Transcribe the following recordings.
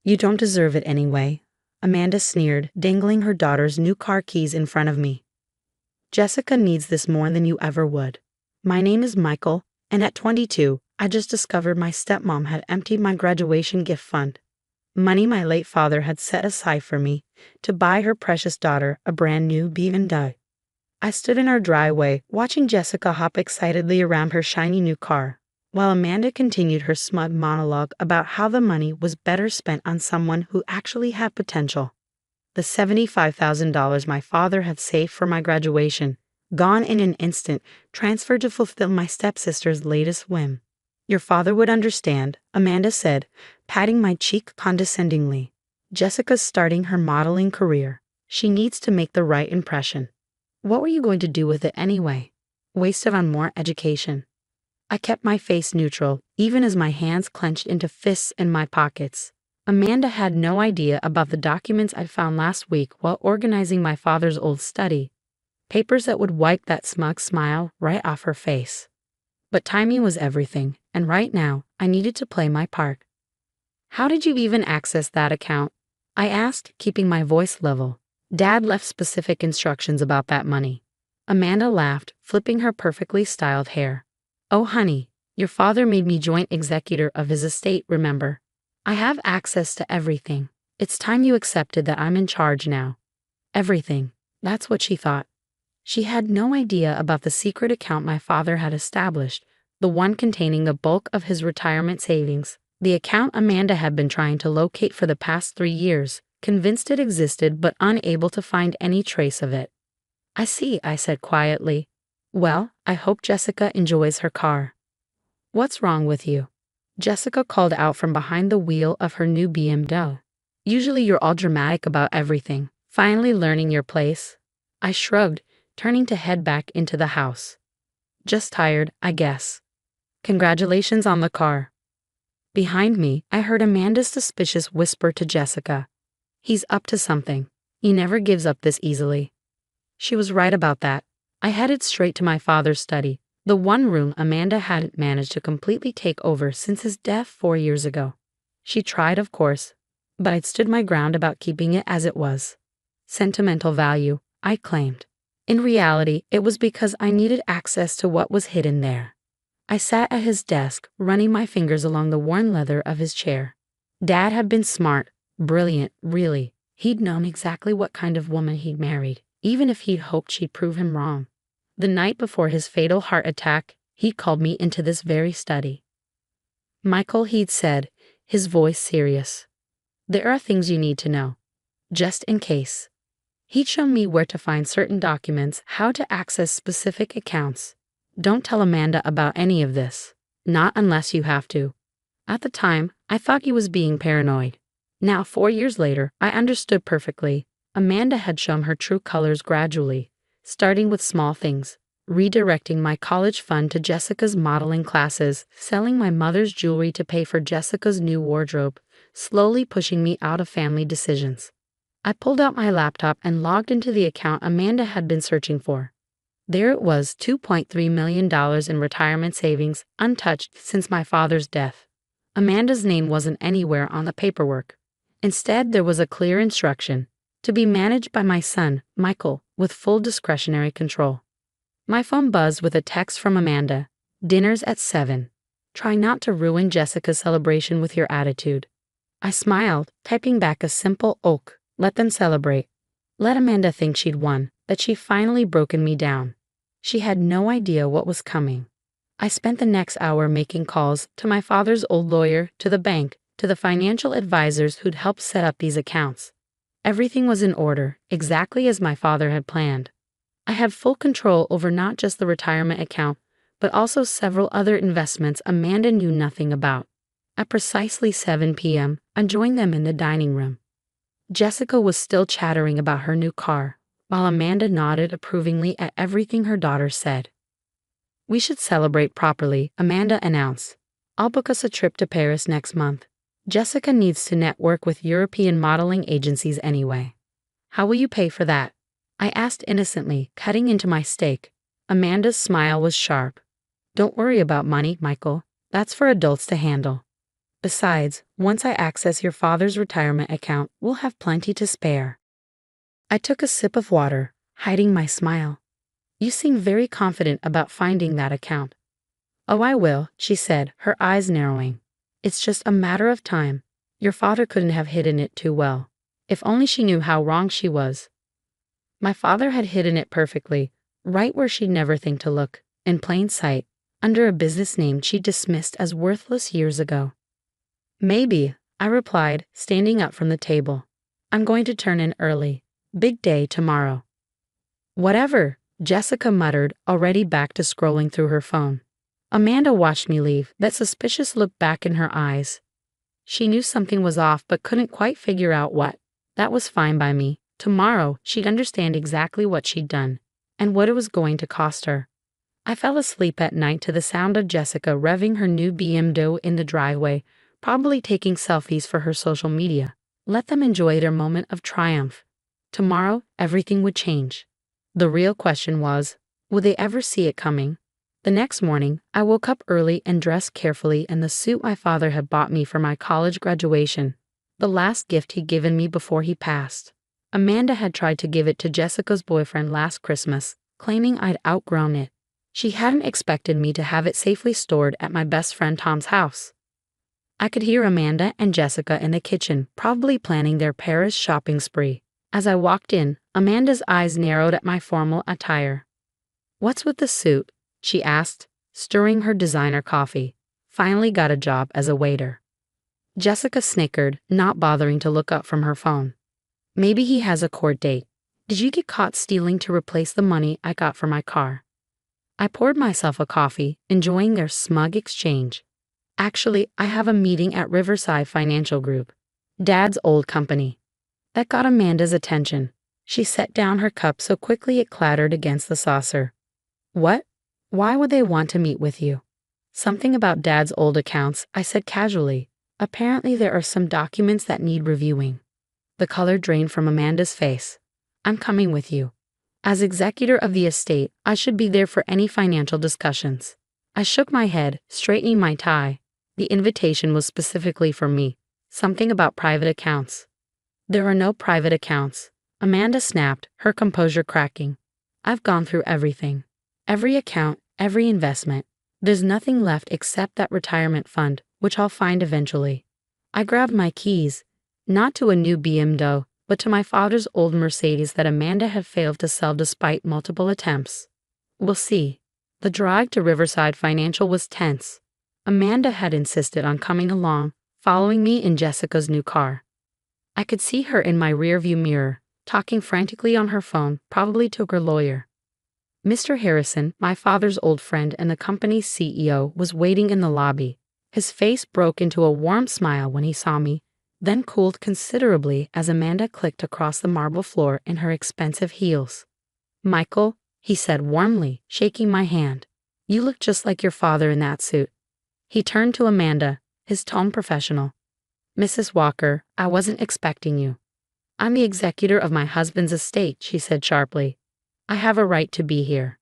You don't deserve it anyway, Amanda sneered, dangling her daughter's new car keys in front of me. Jessica needs this more than you ever would. My name is Michael, and at 22, I just discovered my stepmom had emptied my graduation gift fund. Money my late father had set aside for me to buy her precious daughter a brand new BMW. I stood in our driveway, watching Jessica hop excitedly around her shiny new car, while Amanda continued her smug monologue about how the money was better spent on someone who actually had potential. The $75,000 my father had saved for my graduation, gone in an instant, transferred to fulfill my stepsister's latest whim. Your father would understand, Amanda said, patting my cheek condescendingly. Jessica's starting her modeling career. She needs to make the right impression. What were you going to do with it anyway? Waste it on more education. I kept my face neutral, even as my hands clenched into fists in my pockets. Amanda had no idea about the documents I found last week while organizing my father's old study. Papers that would wipe that smug smile right off her face. But timing was everything, and right now, I needed to play my part. How did you even access that account? I asked, keeping my voice level. Dad left specific instructions about that money. Amanda laughed, flipping her perfectly styled hair. Oh honey, your father made me joint executor of his estate, remember? I have access to everything. It's time you accepted that I'm in charge now. Everything. That's what she thought. She had no idea about the secret account my father had established, the one containing the bulk of his retirement savings, the account Amanda had been trying to locate for the past 3 years, convinced it existed but unable to find any trace of it. I see, I said quietly. Well, I hope Jessica enjoys her car. What's wrong with you? Jessica called out from behind the wheel of her new BMW. Usually you're all dramatic about everything, finally learning your place. I shrugged, turning to head back into the house. Just tired, I guess. Congratulations on the car. Behind me, I heard Amanda's suspicious whisper to Jessica. He's up to something. He never gives up this easily. She was right about that. I headed straight to my father's study, the one room Amanda hadn't managed to completely take over since his death 4 years ago. She tried, of course, but I'd stood my ground about keeping it as it was. Sentimental value, I claimed. In reality, it was because I needed access to what was hidden there. I sat at his desk, running my fingers along the worn leather of his chair. Dad had been smart, brilliant, really. He'd known exactly what kind of woman he'd married, even if he'd hoped she'd prove him wrong. The night before his fatal heart attack, he called me into this very study. Michael, he'd said, his voice serious. There are things you need to know. Just in case. He'd shown me where to find certain documents, how to access specific accounts. Don't tell Amanda about any of this. Not unless you have to. At the time, I thought he was being paranoid. Now, 4 years later, I understood perfectly. Amanda had shown her true colors gradually, starting with small things, redirecting my college fund to Jessica's modeling classes, selling my mother's jewelry to pay for Jessica's new wardrobe, slowly pushing me out of family decisions. I pulled out my laptop and logged into the account Amanda had been searching for. There it was, $2.3 million in retirement savings, untouched since my father's death. Amanda's name wasn't anywhere on the paperwork. Instead, there was a clear instruction, to be managed by my son, Michael, with full discretionary control. My phone buzzed with a text from Amanda. Dinner's at 7. Try not to ruin Jessica's celebration with your attitude. I smiled, typing back a simple "ok." Let them celebrate. Let Amanda think she'd won, that she'd finally broken me down. She had no idea what was coming. I spent the next hour making calls to my father's old lawyer, to the bank, to the financial advisors who'd helped set up these accounts. Everything was in order, exactly as my father had planned. I had full control over not just the retirement account, but also several other investments Amanda knew nothing about. At precisely 7 p.m., I joined them in the dining room. Jessica was still chattering about her new car, while Amanda nodded approvingly at everything her daughter said. We should celebrate properly, Amanda announced. I'll book us a trip to Paris next month. Jessica needs to network with European modeling agencies anyway. How will you pay for that? I asked innocently, cutting into my steak. Amanda's smile was sharp. Don't worry about money, Michael. That's for adults to handle. Besides, once I access your father's retirement account, we'll have plenty to spare. I took a sip of water, hiding my smile. You seem very confident about finding that account. Oh, I will, she said, her eyes narrowing. It's just a matter of time. Your father couldn't have hidden it too well. If only she knew how wrong she was. My father had hidden it perfectly, right where she'd never think to look, in plain sight, under a business name she dismissed as worthless years ago. Maybe, I replied, standing up from the table. I'm going to turn in early. Big day tomorrow. Whatever, Jessica muttered, already back to scrolling through her phone. Amanda watched me leave, that suspicious look back in her eyes. She knew something was off but couldn't quite figure out what. That was fine by me. Tomorrow, she'd understand exactly what she'd done, and what it was going to cost her. I fell asleep at night to the sound of Jessica revving her new BMW in the driveway, probably taking selfies for her social media. Let them enjoy their moment of triumph. Tomorrow, everything would change. The real question was, would they ever see it coming? The next morning, I woke up early and dressed carefully in the suit my father had bought me for my college graduation, the last gift he'd given me before he passed. Amanda had tried to give it to Jessica's boyfriend last Christmas, claiming I'd outgrown it. She hadn't expected me to have it safely stored at my best friend Tom's house. I could hear Amanda and Jessica in the kitchen, probably planning their Paris shopping spree. As I walked in, Amanda's eyes narrowed at my formal attire. "What's with the suit?" she asked, stirring her designer coffee. "Finally got a job as a waiter." Jessica snickered, not bothering to look up from her phone. "Maybe he has a court date. Did you get caught stealing to replace the money I got for my car?" I poured myself a coffee, enjoying their smug exchange. "Actually, I have a meeting at Riverside Financial Group, Dad's old company." That got Amanda's attention. She set down her cup so quickly it clattered against the saucer. "What? Why would they want to meet with you?" "Something about Dad's old accounts," I said casually. "Apparently there are some documents that need reviewing." The color drained from Amanda's face. "I'm coming with you. As executor of the estate, I should be there for any financial discussions." I shook my head, straightening my tie. The invitation was specifically for me. Something about private accounts. "There are no private accounts," Amanda snapped, her composure cracking. "I've gone through everything. Every account, every investment. There's nothing left except that retirement fund, which I'll find eventually." I grabbed my keys, not to a new BMW, but to my father's old Mercedes that Amanda had failed to sell despite multiple attempts. "We'll see." The drive to Riverside Financial was tense. Amanda had insisted on coming along, following me in Jessica's new car. I could see her in my rearview mirror, talking frantically on her phone, probably to her lawyer. Mr. Harrison, my father's old friend and the company's CEO, was waiting in the lobby. His face broke into a warm smile when he saw me, then cooled considerably as Amanda clicked across the marble floor in her expensive heels. "Michael," he said warmly, shaking my hand. "You look just like your father in that suit." He turned to Amanda, his tone professional. "Mrs. Walker, I wasn't expecting you." "I'm the executor of my husband's estate," she said sharply. "I have a right to be here."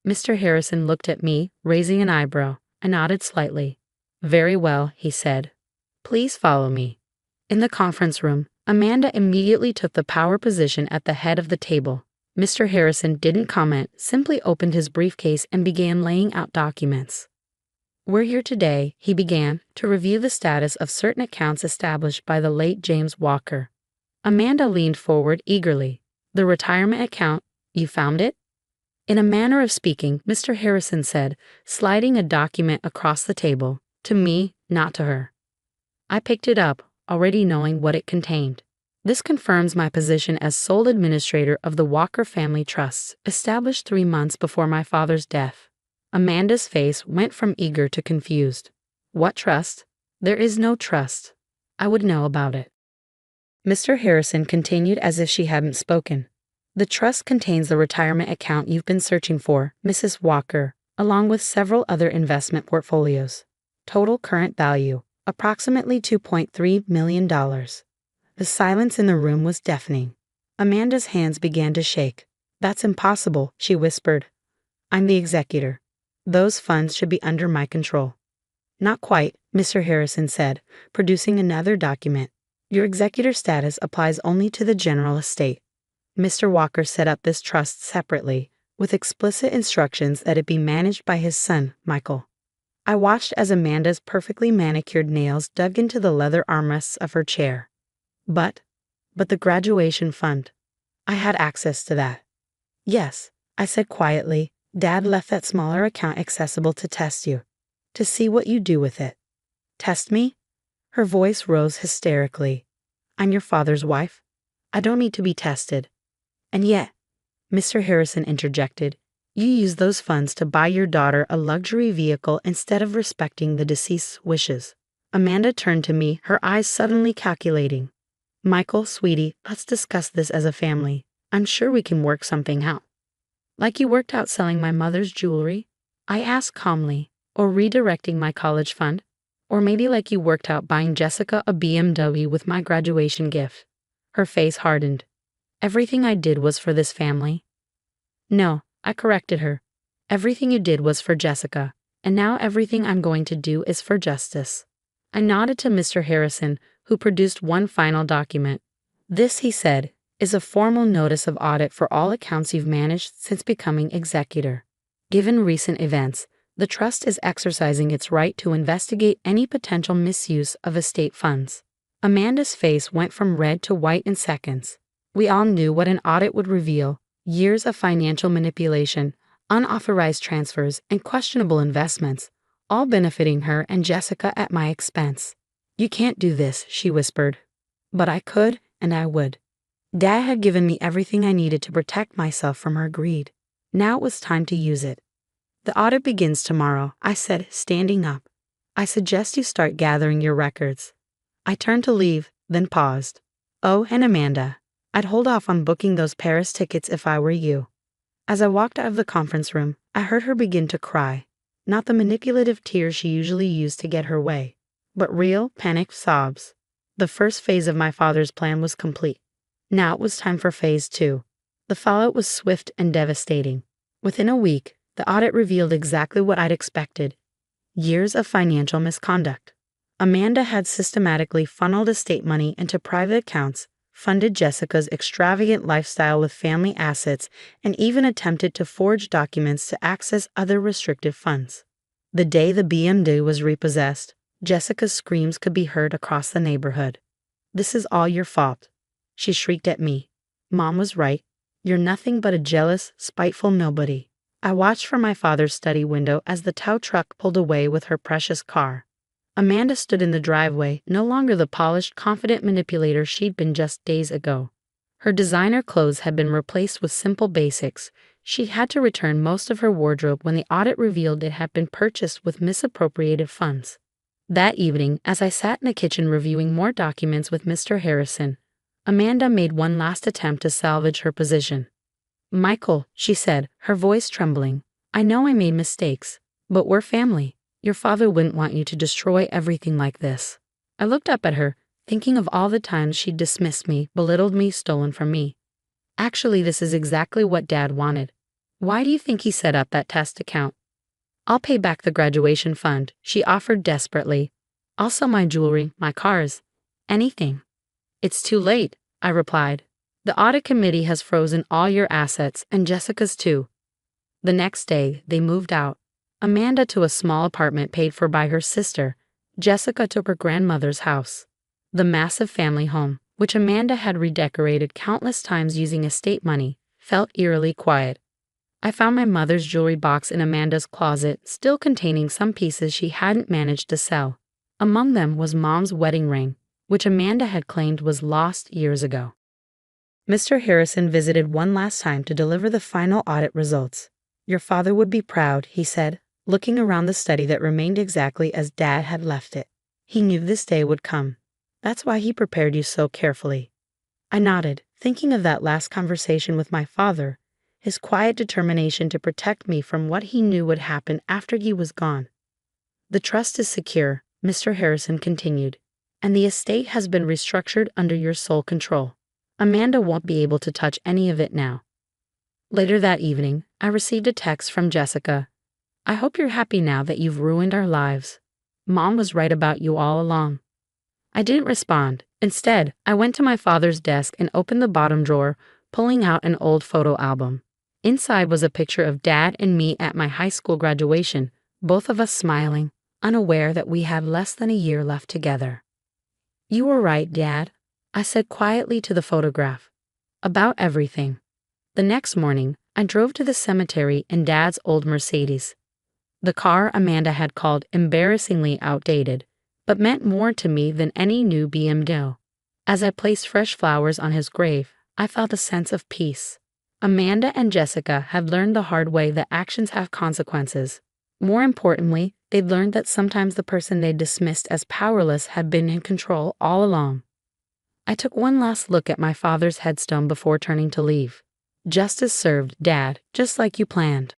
Mr. Harrison looked at me, raising an eyebrow. I nodded slightly. "Very well," he said. "Please follow me." In the conference room, Amanda immediately took the power position at the head of the table. Mr. Harrison didn't comment, simply opened his briefcase and began laying out documents. "We're here today," he began, "to review the status of certain accounts established by the late James Walker." Amanda leaned forward eagerly. "The retirement account, you found it?" In a manner of speaking, Mr. Harrison said, sliding a document across the table, to me, not to her. I picked it up, already knowing what it contained. "This confirms my position as sole administrator of the Walker Family Trusts, established 3 months before my father's death." Amanda's face went from eager to confused. "What trust?" "There is no trust. I would know about it." Mr. Harrison continued as if she hadn't spoken. "The trust contains the retirement account you've been searching for, Mrs. Walker, along with several other investment portfolios. Total current value, approximately $2.3 million. The silence in the room was deafening. Amanda's hands began to shake. "That's impossible," she whispered. "I'm the executor. Those funds should be under my control." Not quite, Mr. Harrison said, producing another document. Your executor status applies only to the general estate. Mr. Walker set up this trust separately, with explicit instructions that it be managed by his son, Michael. I watched as Amanda's perfectly manicured nails dug into the leather armrests of her chair. But the graduation fund. I had access to that. Yes, I said quietly, Dad left that smaller account accessible to test you. To see what you do with it. Test me? Her voice rose hysterically. I'm your father's wife. I don't need to be tested. And yet, Mr. Harrison interjected, you used those funds to buy your daughter a luxury vehicle instead of respecting the deceased's wishes. Amanda turned to me, her eyes suddenly calculating. Michael, sweetie, let's discuss this as a family. I'm sure we can work something out. Like you worked out selling my mother's jewelry? I asked calmly. Or redirecting my college fund? Or maybe like you worked out buying Jessica a BMW with my graduation gift? Her face hardened. Everything I did was for this family. No, I corrected her. Everything you did was for Jessica, and now everything I'm going to do is for justice. I nodded to Mr. Harrison, who produced one final document. This, he said, is a formal notice of audit for all accounts you've managed since becoming executor. Given recent events, the trust is exercising its right to investigate any potential misuse of estate funds. Amanda's face went from red to white in seconds. We all knew what an audit would reveal: years of financial manipulation, unauthorized transfers, and questionable investments, all benefiting her and Jessica at my expense. You can't do this, she whispered. But I could, and I would. Dad had given me everything I needed to protect myself from her greed. Now it was time to use it. The audit begins tomorrow, I said, standing up. I suggest you start gathering your records. I turned to leave, then paused. Oh, and Amanda, I'd hold off on booking those Paris tickets if I were you. As I walked out of the conference room, I heard her begin to cry. Not the manipulative tears she usually used to get her way, but real, panicked sobs. The first phase of my father's plan was complete. Now it was time for phase 2. The fallout was swift and devastating. Within a week, the audit revealed exactly what I'd expected: years of financial misconduct. Amanda had systematically funneled estate money into private accounts, funded Jessica's extravagant lifestyle with family assets, and even attempted to forge documents to access other restricted funds. The day the BMW was repossessed, Jessica's screams could be heard across the neighborhood. This is all your fault, she shrieked at me. Mom was right. You're nothing but a jealous, spiteful nobody. I watched from my father's study window as the tow truck pulled away with her precious car. Amanda stood in the driveway, no longer the polished, confident manipulator she'd been just days ago. Her designer clothes had been replaced with simple basics. She had to return most of her wardrobe when the audit revealed it had been purchased with misappropriated funds. That evening, as I sat in the kitchen reviewing more documents with Mr. Harrison, Amanda made one last attempt to salvage her position. Michael, she said, her voice trembling, I know I made mistakes, but we're family. Your father wouldn't want you to destroy everything like this. I looked up at her, thinking of all the times she'd dismissed me, belittled me, stolen from me. Actually, this is exactly what Dad wanted. Why do you think he set up that test account? I'll pay back the graduation fund, she offered desperately. I'll sell my jewelry, my cars, anything. It's too late, I replied. The audit committee has frozen all your assets, and Jessica's too. The next day, they moved out. Amanda to a small apartment paid for by her sister. Jessica to her grandmother's house. The massive family home, which Amanda had redecorated countless times using estate money, felt eerily quiet. I found my mother's jewelry box in Amanda's closet, still containing some pieces she hadn't managed to sell. Among them was Mom's wedding ring, which Amanda had claimed was lost years ago. Mr. Harrison visited one last time to deliver the final audit results. Your father would be proud, he said, looking around the study that remained exactly as Dad had left it. He knew this day would come. That's why he prepared you so carefully. I nodded, thinking of that last conversation with my father, his quiet determination to protect me from what he knew would happen after he was gone. The trust is secure, Mr. Harrison continued, and the estate has been restructured under your sole control. Amanda won't be able to touch any of it now. Later that evening, I received a text from Jessica. I hope you're happy now that you've ruined our lives. Mom was right about you all along. I didn't respond. Instead, I went to my father's desk and opened the bottom drawer, pulling out an old photo album. Inside was a picture of Dad and me at my high school graduation, both of us smiling, unaware that we had less than a year left together. You were right, Dad, I said quietly to the photograph. About everything. The next morning, I drove to the cemetery in Dad's old Mercedes. The car Amanda had called embarrassingly outdated, but meant more to me than any new BMW. As I placed fresh flowers on his grave, I felt a sense of peace. Amanda and Jessica had learned the hard way that actions have consequences. More importantly, they'd learned that sometimes the person they dismissed as powerless had been in control all along. I took one last look at my father's headstone before turning to leave. Justice served, Dad, just like you planned.